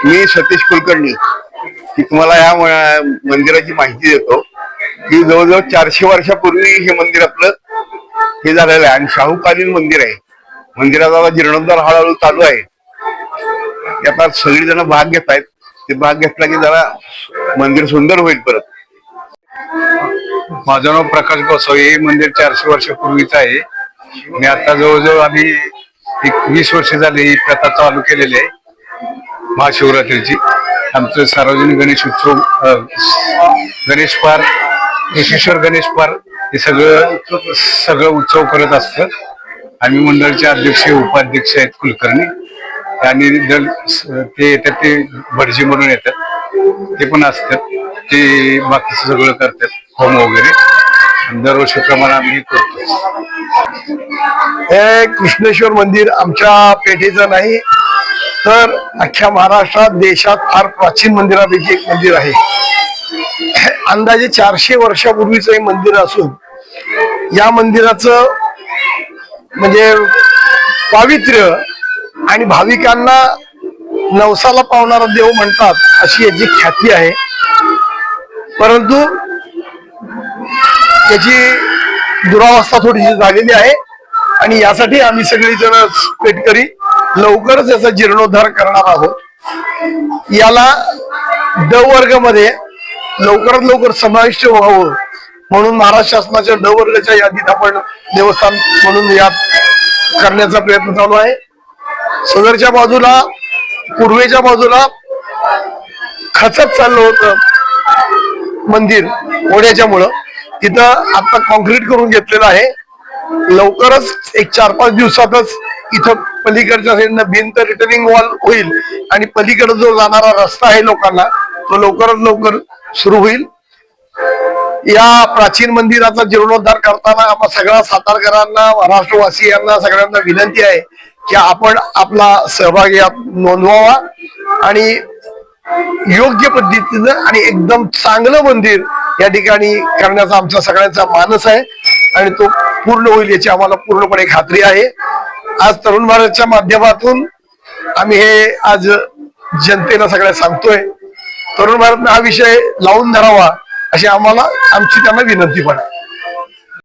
मी सतीश कुलकर्णी की तुम्हाला या मंदिराची माहिती देतो की जवळजवळ 400 वर्षापूर्वी हे मंदिर आपलं हे झालेलं आहे आणि शाहूकालीन मंदिर आहे. मंदिराचा आता जीर्णोद्धार हळूहळू चालू आहे. आता सगळी जण भाग घेत आहेत. ते भाग घेतला की जरा मंदिर सुंदर होईल परत. माझं नाव प्रकाश गोसावी. हे मंदिर 400 वर्षापूर्वीच आहे. मी आता जवळजवळ आम्ही 20 वर्ष झाली ही प्रथा चालू केलेली आहे महाशिवरात्रीची. आमचं सार्वजनिक गणेश उत्सव, गणेश पार, यशेश्वर गणेश पार हे सगळं उत्सव करत असतं. आम्ही मंडळाचे अध्यक्ष उपाध्यक्ष आहेत कुलकर्णी आणि ते येतात, ते भटजी म्हणून येतात, ते पण असतात. ते बाकीचं सगळं करतात, होम वगैरे दरवर्षीप्रमाणे आम्ही करतो. हे कृष्णेश्वर मंदिर आमच्या पेठेचं नाही तर अख्ख्या महाराष्ट्रात देशात फार प्राचीन मंदिरापैकी एक मंदिर आहे. अंदाजे 400 वर्षापूर्वीचं हे मंदिर असून या मंदिराचं म्हणजे पावित्र्य आणि भाविकांना नवसाला पावणारा देव म्हणतात अशी याची ख्याती आहे. परंतु याची दुरावस्था थोडीशी झालेली आहे आणि यासाठी आम्ही सगळेजण पेटकरी लवकरच याचा जीर्णोद्धार करणार आहोत. याला ड वर्ग मध्ये लवकरात लवकर समाविष्ट व्हावं म्हणून महाराष्ट्र शासनाच्या ड वर्गाच्या यादीत आपण देवस्थान म्हणून यात करण्याचा प्रयत्न चालू आहे. सदरच्या बाजूला पूर्वेच्या बाजूला खचत चाललं होतं मंदिर ओढ्याच्या मुळे, तिथं आता कॉन्क्रीट करून घेतलेलं आहे. लवकरच एक 4-5 दिवसातच इथं पलीकडच्या साईडनं भिंत रिटर्निंग वॉल होईल आणि पलीकडे जो जाणारा रस्ता आहे लोकांना तो लवकरात लवकर सुरू होईल. या प्राचीन मंदिराचा जीर्णोद्धार करताना आम्हा सगळ्या सातारकरांना, महाराष्ट्रवासियांना सगळ्यांना विनंती आहे की आपण आपला सहभाग यात नोंदवावा आणि योग्य पद्धतीनं आणि एकदम चांगलं मंदिर या ठिकाणी करण्याचा आमचा सगळ्यांचा मानस आहे आणि तो पूर्ण होईल याची आम्हाला पूर्णपणे खात्री आहे. आज तरुण भारतच्या माध्यमातून आम्ही हे आज जनतेला सगळ्या सांगतोय. तरुण भारतने हा विषय लावून धरावा अशी आम्हाला आमची त्यांना विनंती पण आहे.